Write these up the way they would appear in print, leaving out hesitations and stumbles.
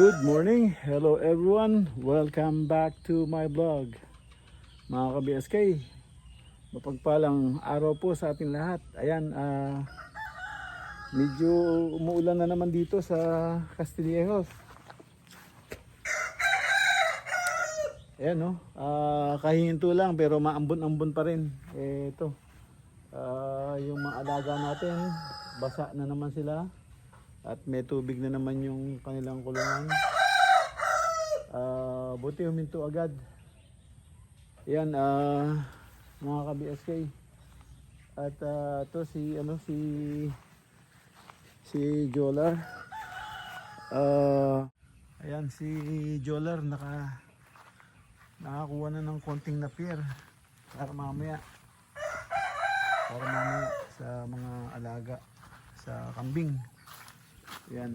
Good morning, hello everyone, welcome back to my vlog. Mga ka-BSK, mapagpalang araw po sa ating lahat. Ayan, medyo umuulan na naman dito sa Castillejos. Ayan no, kahinto lang pero maambon-ambon pa rin. Ito, yung mga alaga natin, basa na naman sila. At may tubig na naman yung kanilang kulungan. Buti huminto agad. Yan, mga ka-BSK. At ito si Jolar. Ayan si Jolar nakakuha na ng konting napier para mamaya sa mga alaga sa kambing. Yan,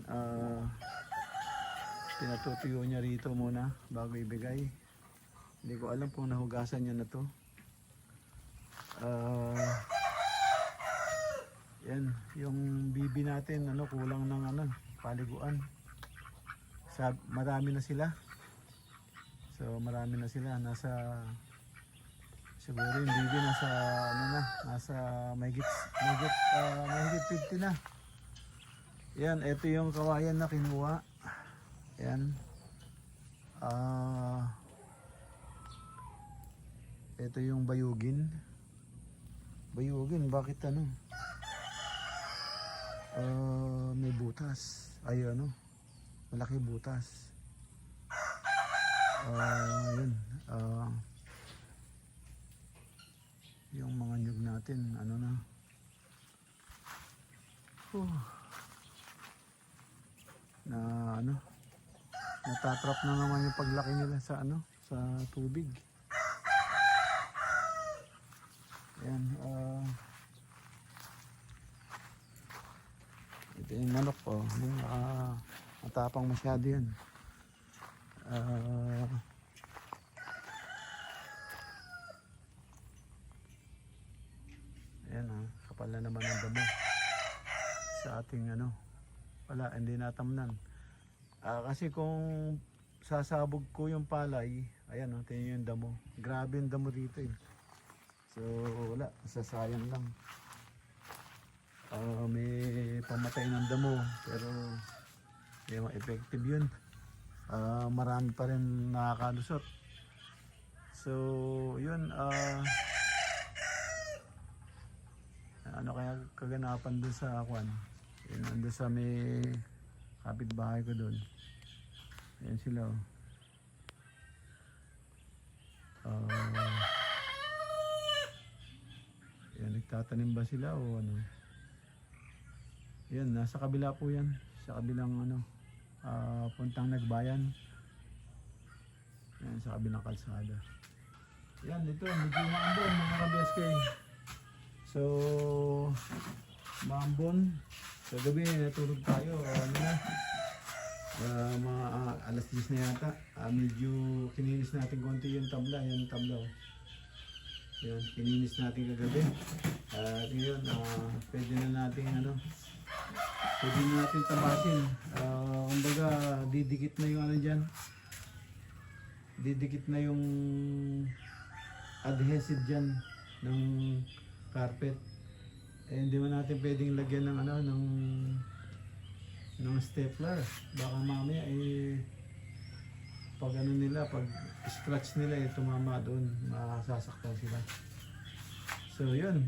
pinatutuyo niya rito muna bago ibigay. Hindi ko alam kung nahugasan niya na to. Yan, yung bibi natin kulang ng paliguan. Marami na sila. So marami na sila, siguro yung bibi nasa mahigit 50 na. Yan, ito yung kawayan na kinuha. Yan. Ito yung bayugin. Bayugin, bakit may butas. Ay malaki butas. Yun. Yung mga nyug natin, natatrap na naman yung paglaki nila sa tubig. Ayan, ito yung manok matapang masyado yan. Ayan, kapal na naman ang damo sa ating wala, hindi natamnan. Kasi kung sasabog ko yung palay, ayan tingnan yung damo. Grabe yung damo dito eh. So wala, sasayang lang. May pamatay ng damo pero hindi effective yun. Marami pa rin nakakalusot. So yun, kaya kaganapan dun sa yun, nandun sa may kapitbahay ko doon. Ayan sila yan, nagtatanim ba sila o yan, nasa kabila po yan, sa kabilang puntang Nagbayan. Yan, sa kabilang kalsada. Yan, dito medyo maambon mga ka-BSK. So maambon. Sa gabi natulog tayo, mga alas 10 na yata. Medyo kininis natin konti yung tabla. Yan tabla. Yan, kininis natin kagabi. At ngayon, pwede na natin tabasin. Kumbaga didikit na yung dyan. didikit na yung adhesive dyan ng carpet. Eh, hindi man natin pwedeng lagyan ng ng stapler. Baka mamaya pag pag scratch nila tumama doon, masasaktan sila. So yun,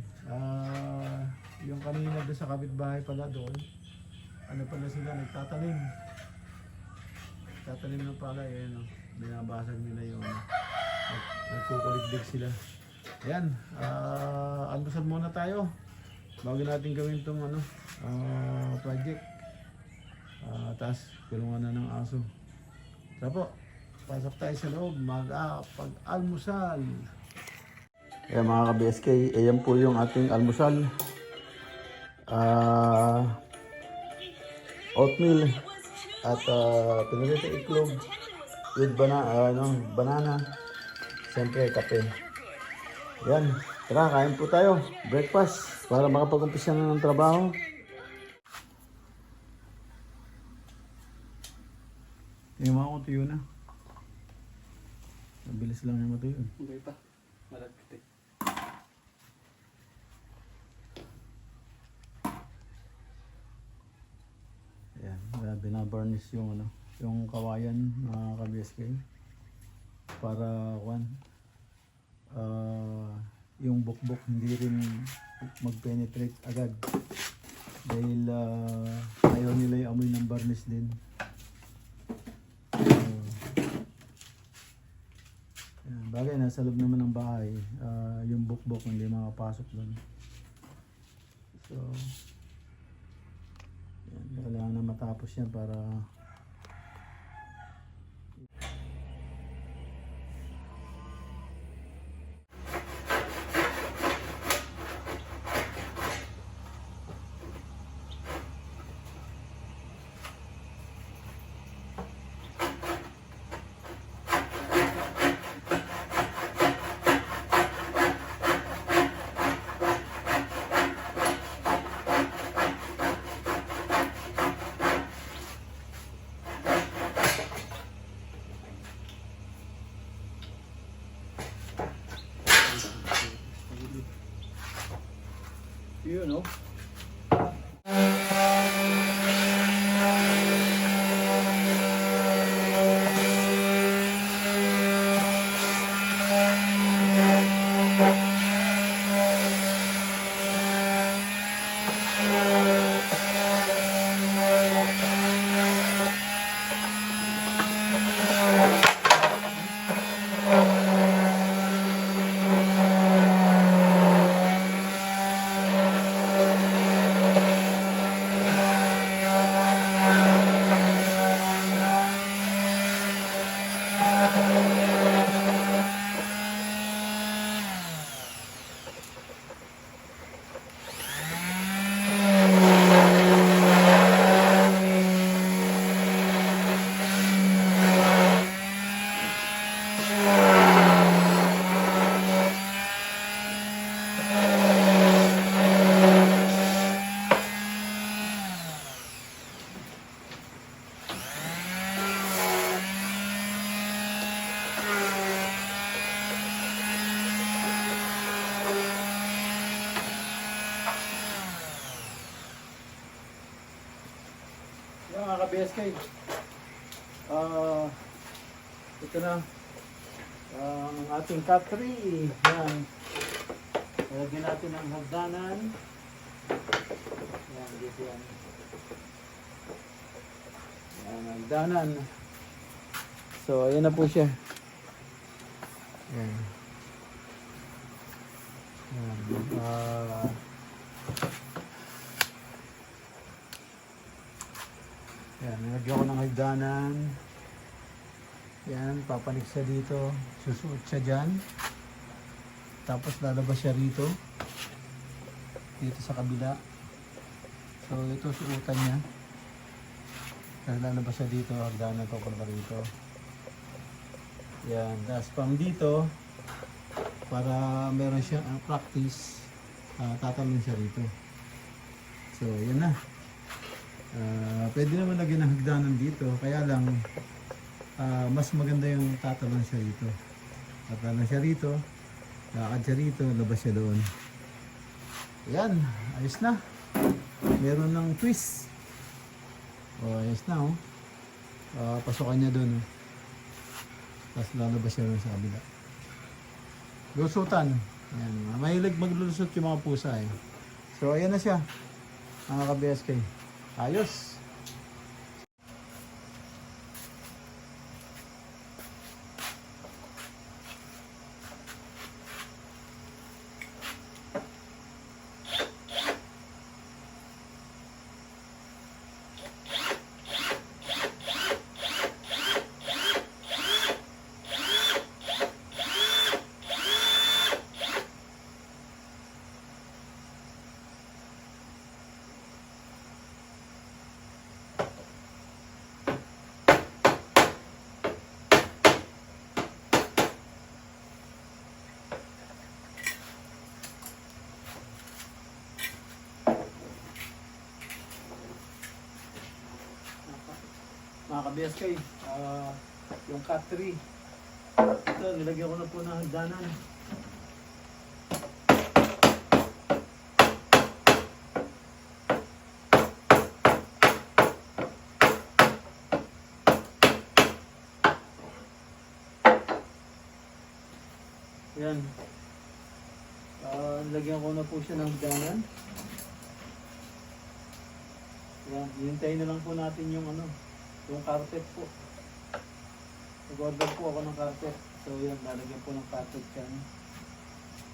yung kanina doon sa kapitbahay pala doon, pala sila, nagtatanim ng palay, binabasag nila yung nagkukuliglig sila. Ayan, almusal muna tayo bago natin gawin itong project. Tapos kulungan na ng aso. Tara po, pasok tayo sa loob, mag-almusal. Ayan mga ka-BSK, ayan po yung ating almusal. Oatmeal at pinirito iklog with banana. Siyempre kape. Ayan, tara kain po tayo. Breakfast para makapag-umpisa na ng trabaho. Yung mga ko tuyo na. Mabilis lang yung matuyo. Hindi pa. Malagkit eh. Ayan, binabarnish yung yung kawayan mga ka-BSK para yung bukbok hindi rin mag-penetrate agad dahil ayaw nila yung amoy ng varnish din. Bagay nasa loob naman ng bahay, yung bukbok hindi makapasok doon. So kailangan na matapos yan para yun, no? Mga ka-BSK, ito na ang ating cut tree. Yan, lagyan natin ng hagdanan. Yan, dito yan. Yan, hagdanan. So ayan na po siya. Yan. Yan, yan, nilagyan ko ng hagdanan. Yan, papanik siya dito. Susuot siya dyan. Tapos lalabas siya rito. Dito sa kabila. So ito suotan niya. Tapos lalabas siya dito. Hagdanan ko pa rito. Yan, tapos pang dito. Para meron siyang practice. Tatalon siya rito. So yan na. Pwede naman lagyan ng hagdanan dito, kaya lang mas maganda yung tatalon siya rito. Tatalon siya rito, lakad siya rito, labas siya doon. Yan, ayos na. Meron ng twist. Ayos na oh. Pasukan niya doon. Oh. Tapos lalabas siya doon sa kabila. Lusutan. Yan. Mahilig maglulusot yung mga pusa eh. So ayan na siya. Mga ka-BSK. Ayos. Mga ka-BSK, yung cat tree. Ito, nilagyan ko na po ng hagdanan. Yan. Nilagyan ko na po siya ng hagdanan. Yan, hintayin na lang po natin yung yung carpet po. Nag-order po ako ng carpet. So yan, lalagyan po ng carpet yan.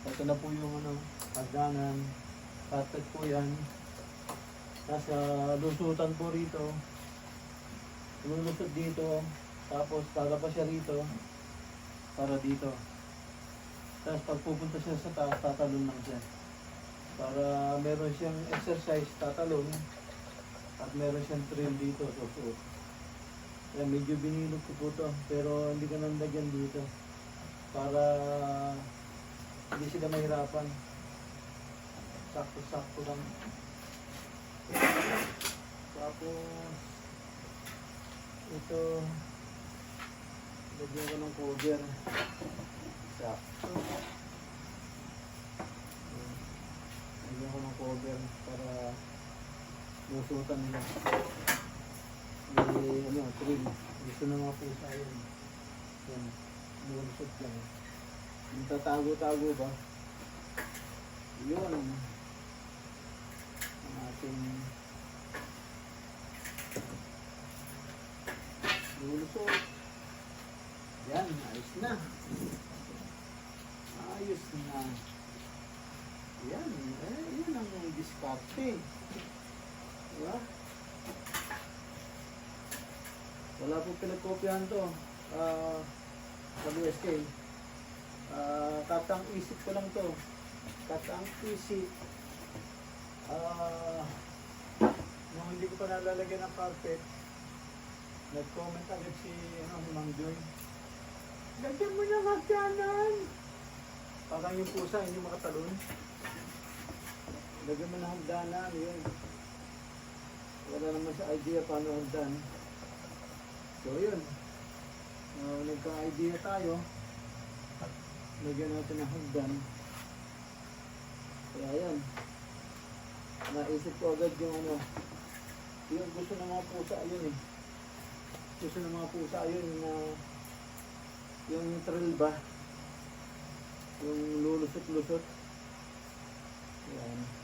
Ito na po yung hagdanan. Carpet po yan. Nasa lusutan po rito. Lulusot dito. Tapos lalabas siya rito. Para dito. Tapos pag pupunta siya sa taas, tatalon lang siya. Para meron siyang exercise, tatalon. At meron siyang trail dito. So, yan, medyo binilog ko po to, pero hindi ko nandagyan dito para hindi sila mahirapan. Sakto-sakto lang. Tapos ito, lagyan ko ng cover. Sakto. Lagyan ko ng cover para lusutan nila. Trail. Gusto na mga pusa yun. Yan. Lulusot lang. Yung tatago-tago ba? Yun. Ang ating lulusot. Yan. Ayos na. Ayos na. Yan. Yan ang diskarte. Diba? Wala po pinagkopyahan to sa BSK. Katang isip ko lang to. Katang isip. Nung hindi ko pa nalalagyan ng carpet, nag-comment agad si Mang Joy. Lagyan mo ng hagdanan! Parang yung pusa, hindi makatalon. Lagyan mo ng hagdanan, yun. Wala naman sa idea paano hagdan. So yun, nagka-idea tayo, lagyan natin ng hagdan. Kaya yan, naisip ko agad yung yung gusto ng mga pusa yun eh. Gusto ng mga pusa yun na yung trail ba, yung lulusot-lusot. Yan.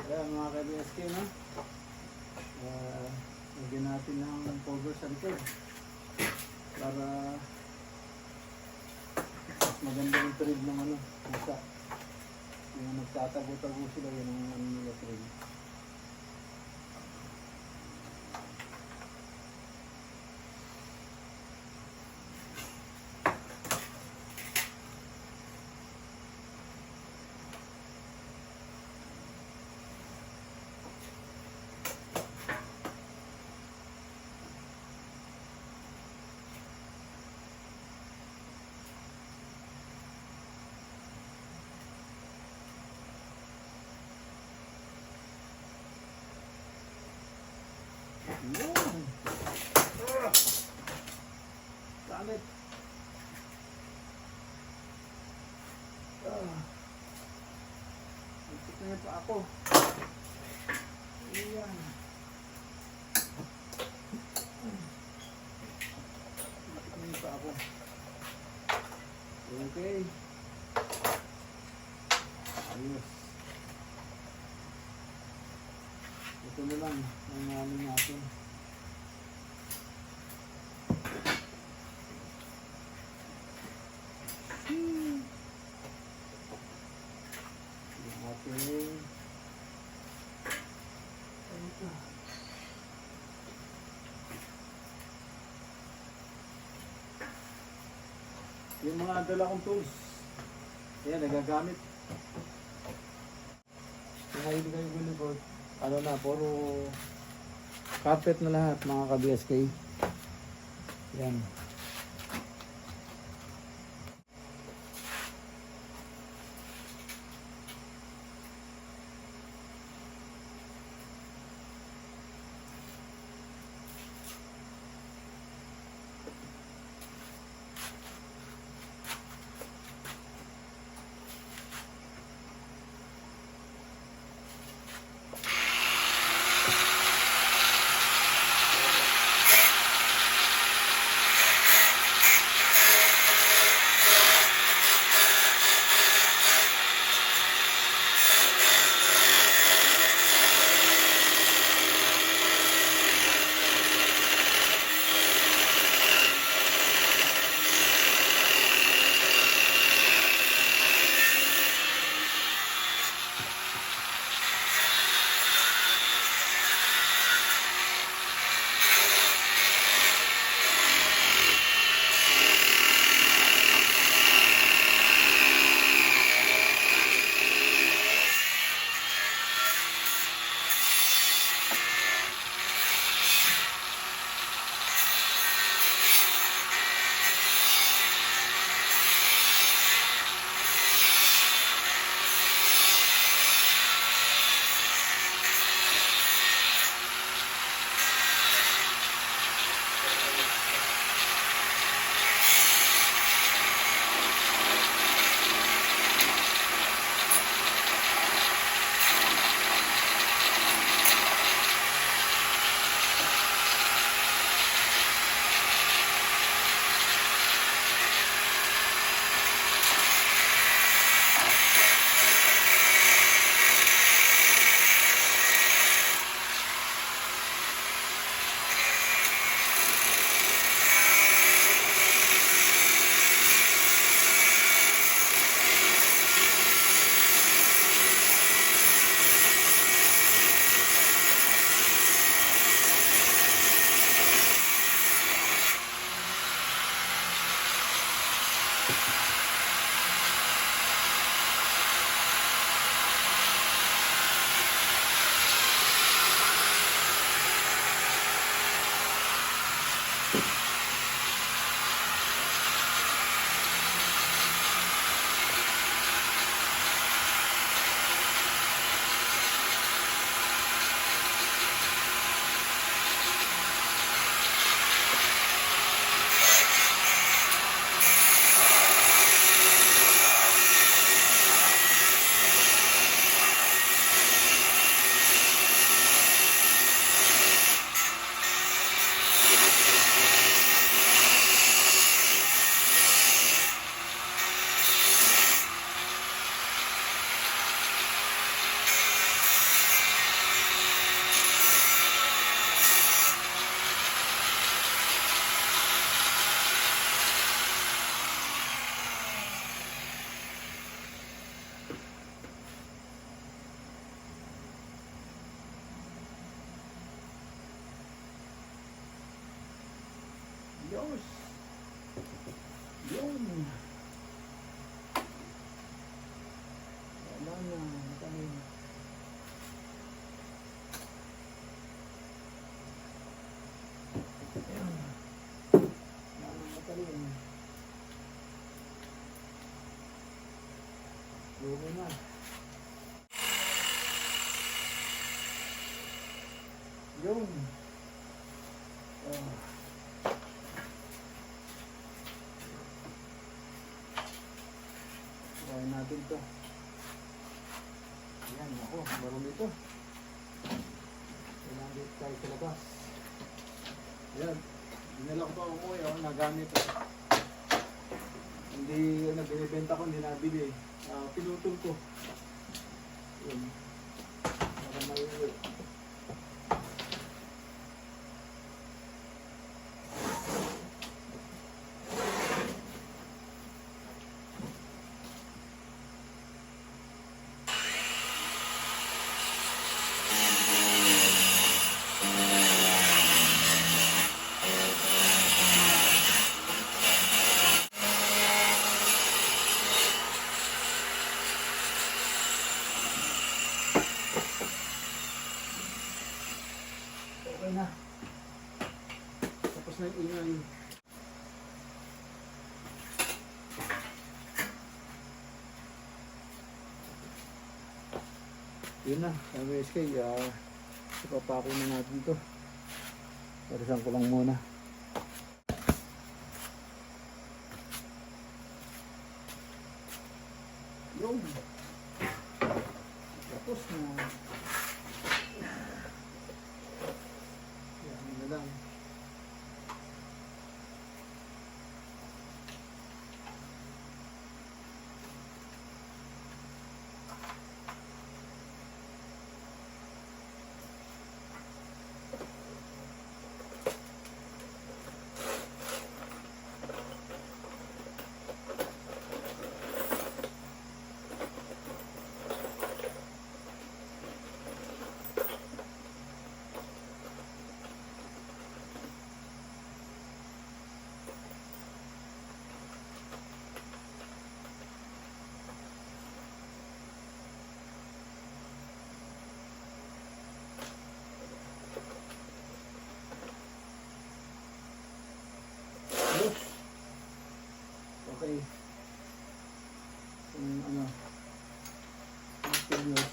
Kaya mga ka-BSK, no? Lagyan natin ng cover sa likod para mas maganda yung thread ng pusa. Yung nagtatago-tago sila, yun ang nila thread. Gamit. Ito na pa ako. Ayan. Ito na pa ako. Okay. Ayos. Ito na lang ang namin natin. Yung ating ito. Yung mga dala kong tools. Ayan, nagagamit. Yung hilig kayo gulikod. Ano na, puro carpet na lahat mga ka-BSK. Yan. Diyos. Yun. Wala na. Kami. Ayan. Wala na matalim. Luro na. Yun. natin to. Ayan, ako, marumi ito. Kailangan dito tayo sa labas. Ayan, dinala ko pa umuwi, oh, nagamit. Hindi, binibenta ko, hindi nabili. Pinutol ko. Ayan. Para may okay na. Tapos na yung ingay. Yun na, sabi SK, ipapako na natin to. Parisan ko lang muna. Yun. Tapos na. Yan na lang. Okay. Ano? Continuous.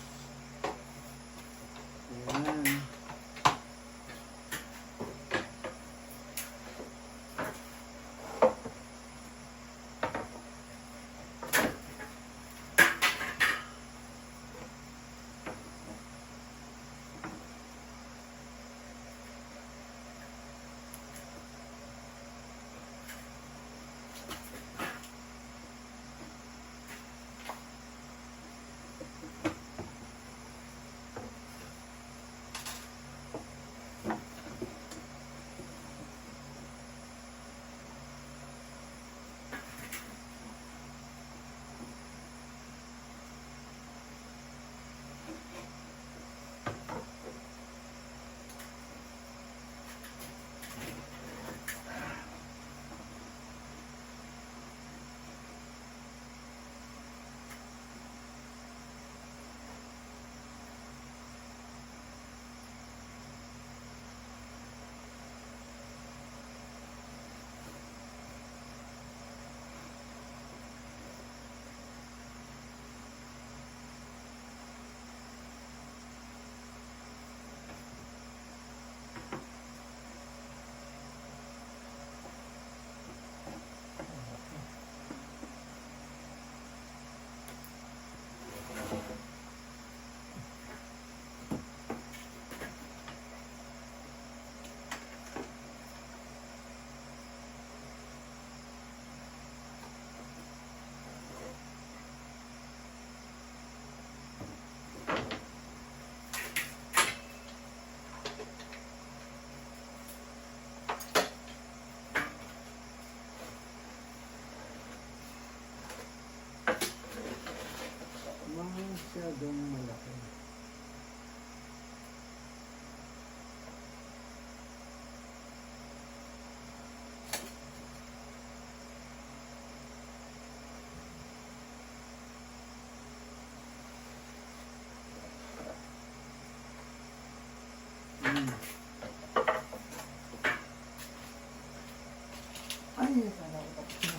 Ayan. Masyadong malaki. Ay, sana ko tapos na.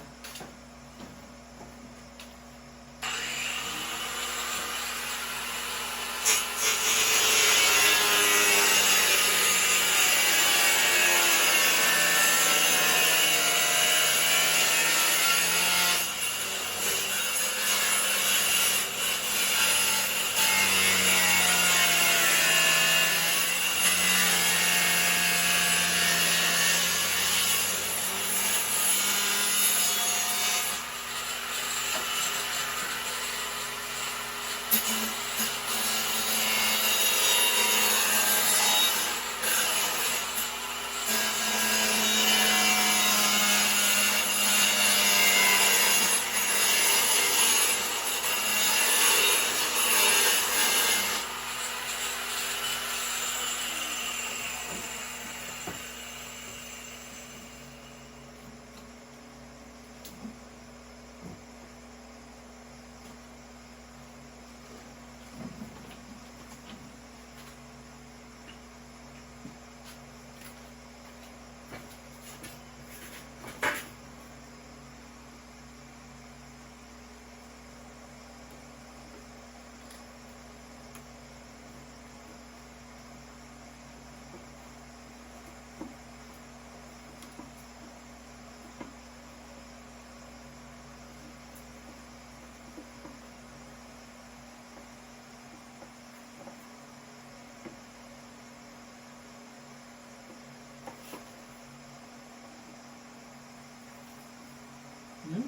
Hmm?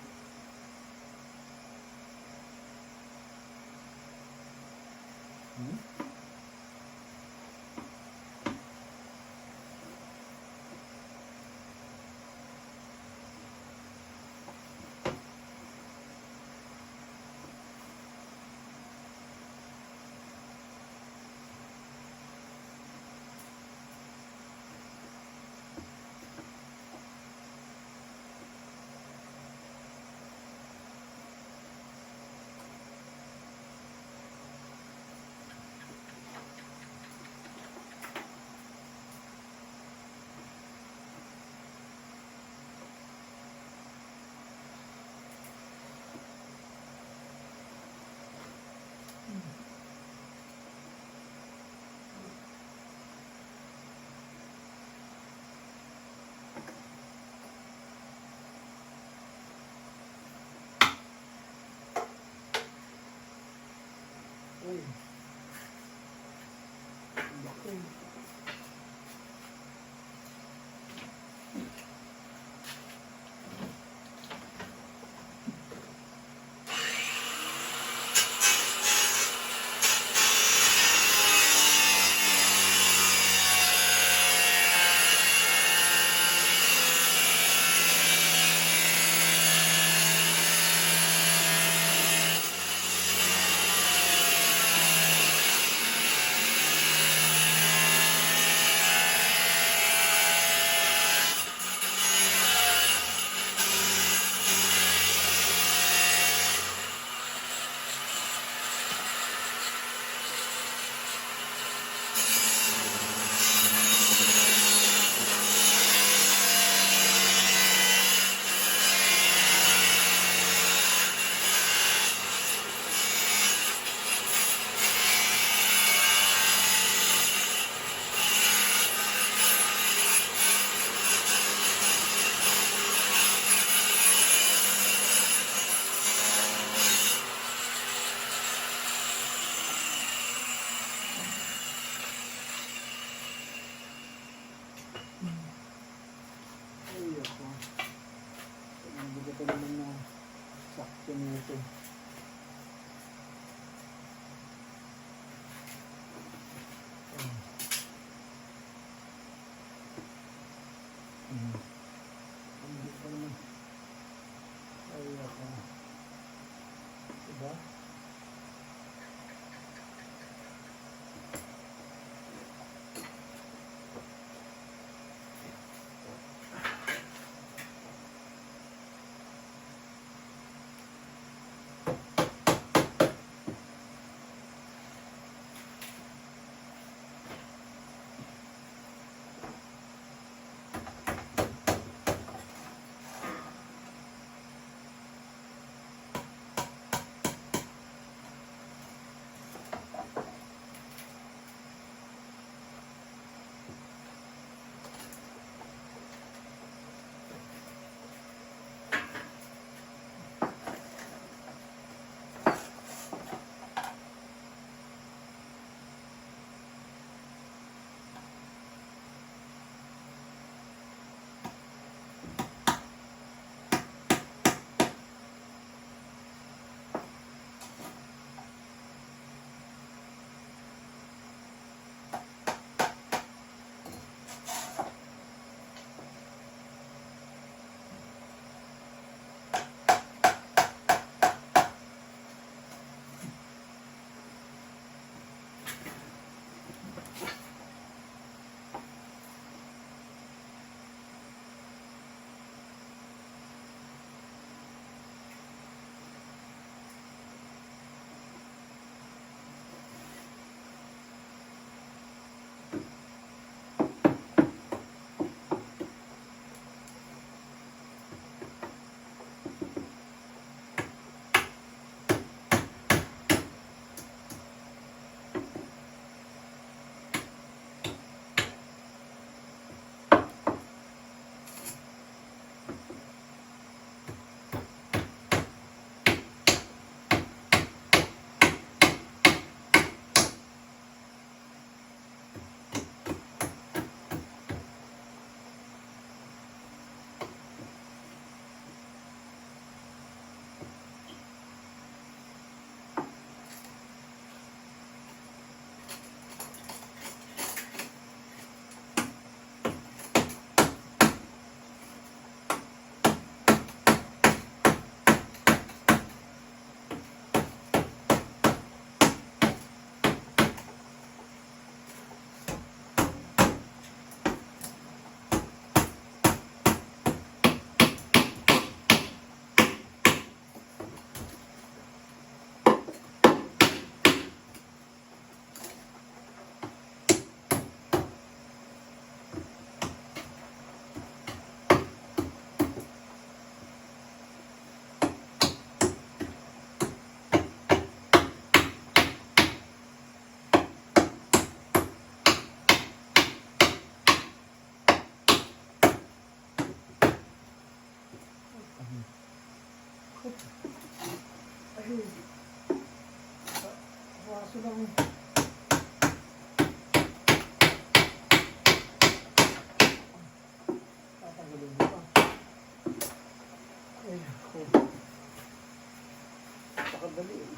Hmm? Uy. Laki. Ay, ako. Hindi ko pa naman na sakto nito. Hindi ko naman. Ay, ako. Diba? Kasi, kaso lang, tatagalin mo pa. Ay, ako. Pakadali eh.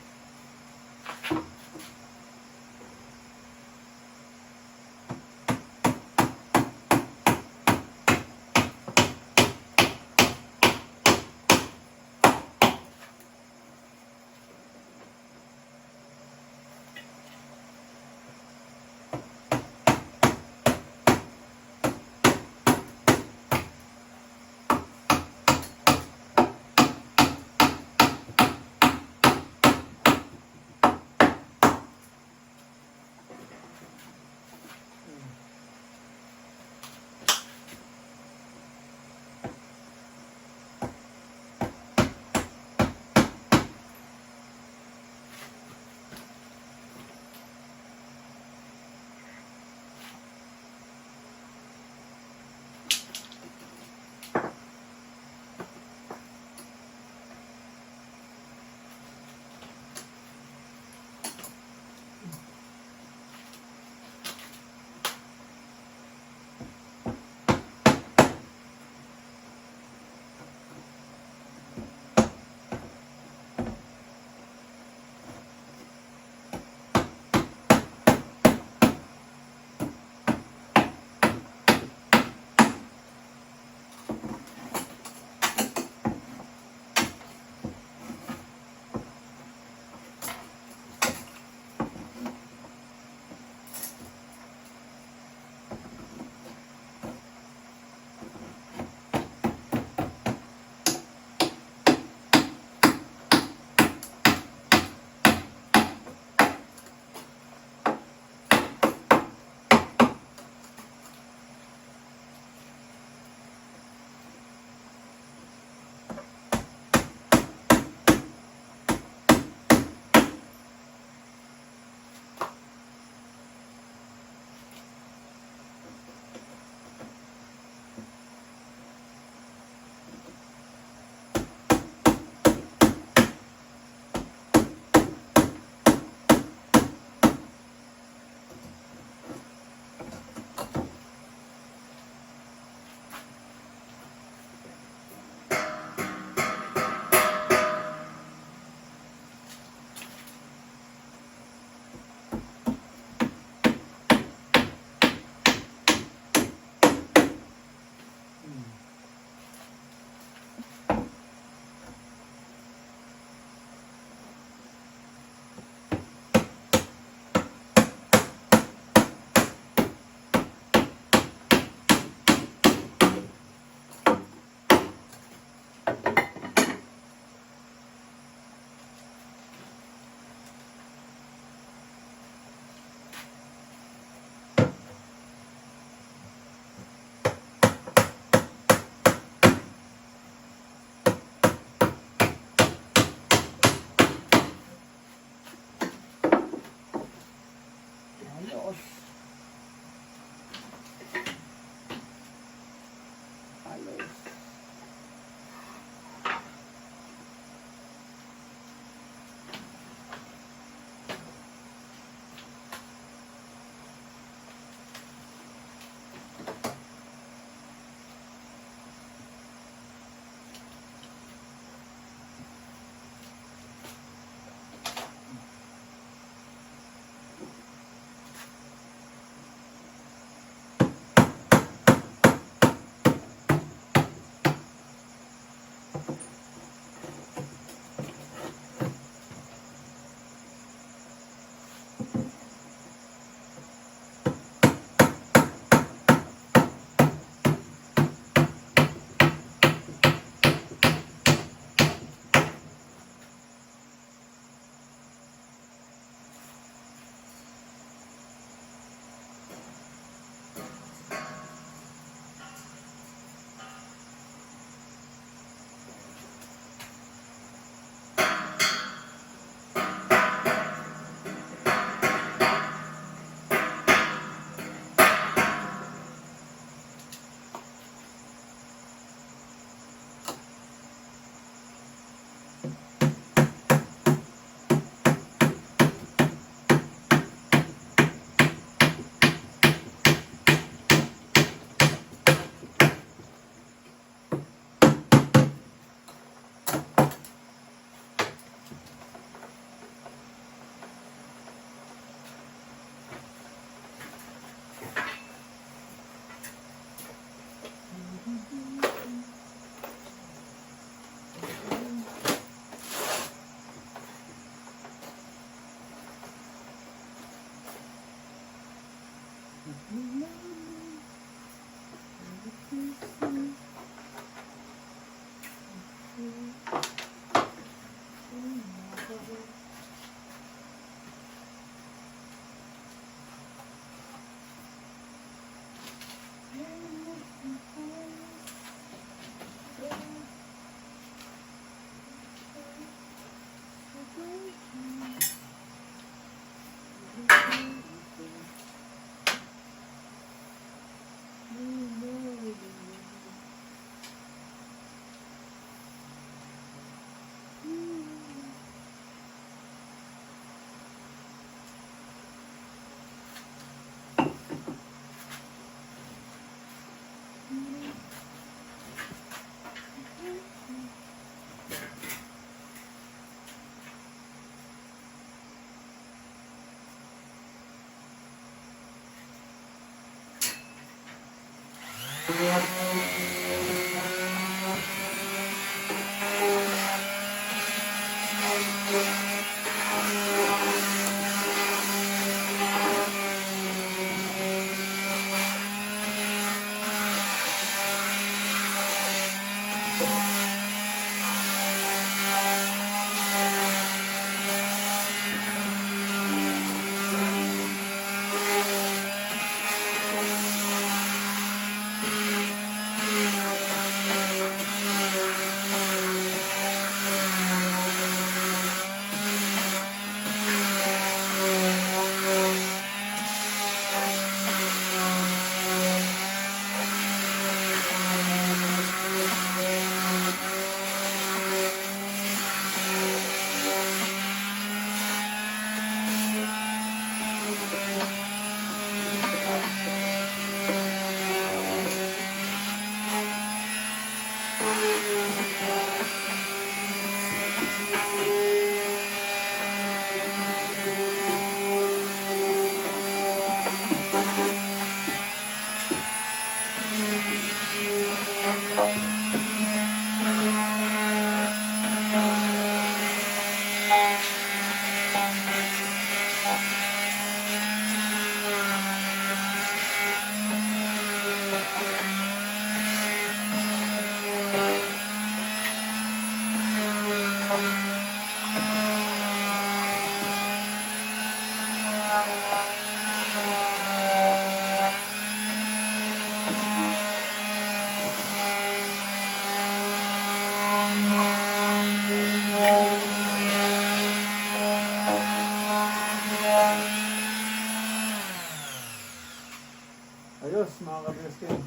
Ayos mga kabiskin.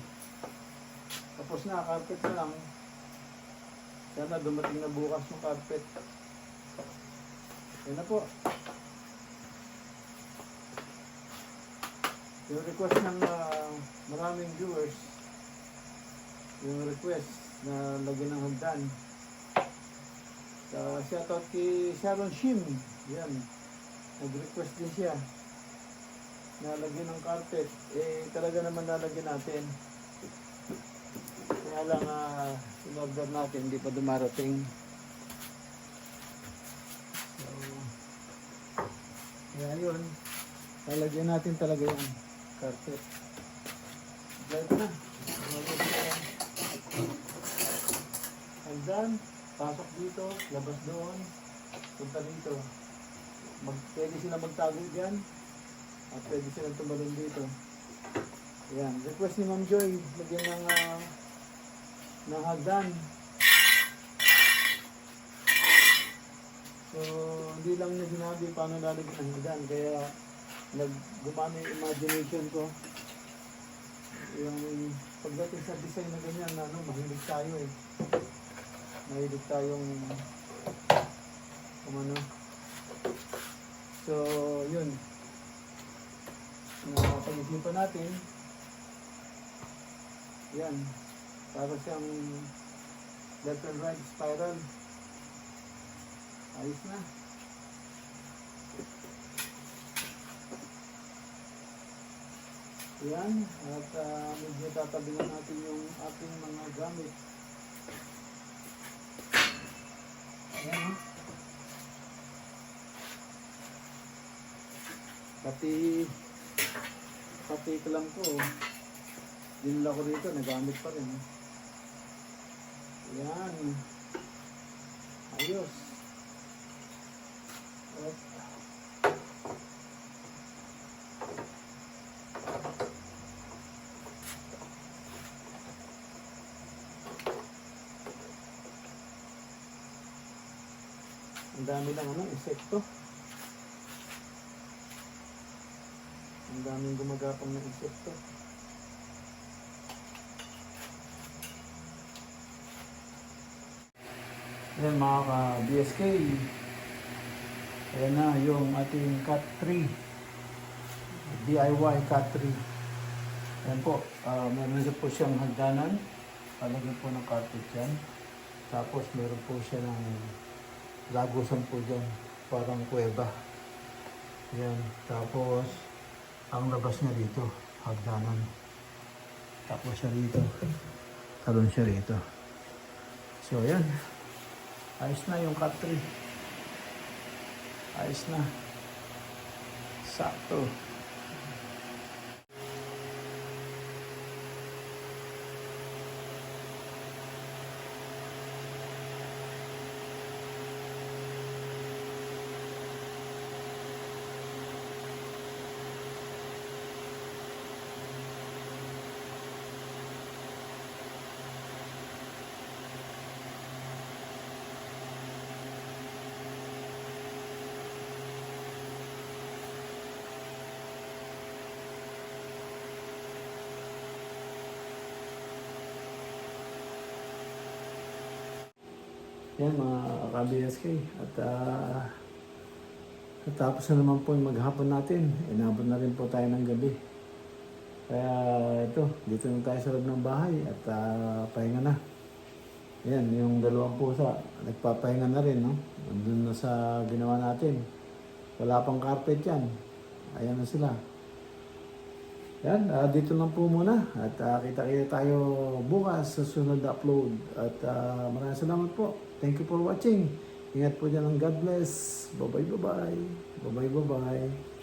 Tapos na, carpet na lang. Sana dumating na bukas yung carpet. Yan na po. Yung request ng maraming viewers, yung request na lagyan ng hagdan. Shoutout kay Sharon Shim. Yan. Nag-request din siya na lagyan ng carpet. Eh, talaga naman lalagyan natin. Kaya lang, in-order natin, hindi pa dumarating. So, kaya yun, lalagyan natin talaga yung carpet. Light na. Hagdan, pasok dito, labas doon, punta dito. Pwede sila magtago dyan, at pwede silang tumalon dito. Ayan, request ni Ma'am Joy, lagyan ng hagdan. So, hindi lang na sinabi paano lalagyan ng hagdan, kaya gumana yung imagination ko. Yung pagdating sa design na ganyan, mahilig tayo eh. Mahilig tayong kumano. So, yun. Pag-isipan natin, yan, para siyang left and right spiral. Ayos na. Yan, at medyo tatabingan natin yung ating mga gamit. Ayan, pati kalam ko, dinala ko rito, nagamit pa rin. Ayan, ayos. At, ang dami lang insekto. Ang daming gumagapang ng insekto. Ayan mga ka-BSK. Ayan na yung ating cut 3. DIY cut 3. Ayan po. Meron po siyang hagdanan. Palagyan po ng carpet dyan. Tapos meron po siya ng lagusan po dyan. Parang kuweba. Ayan. Tapos ang labas niya dito, hagdanan. Tapos siya rito. Talon siya rito. So, ayan. Ayos na yung cut tree. Ayos na. Sakto. Yan mga ka-BSK. At natapos na naman po yung maghapon natin. Inabot na rin po tayo ng gabi. Kaya ito, dito na tayo sa loob ng bahay at pahinga na. Yan, yung dalawang pusa, nagpapahinga na rin, no? Nandun na sa ginawa natin. Wala pang carpet yan. Ayan na sila. Yan, dito lang po muna. At kita-kita tayo bukas sa sunod na upload. At maraming salamat po. Thank you for watching. Ingat po dyan, and God bless. Bye-bye, bye-bye. Bye-bye, bye-bye.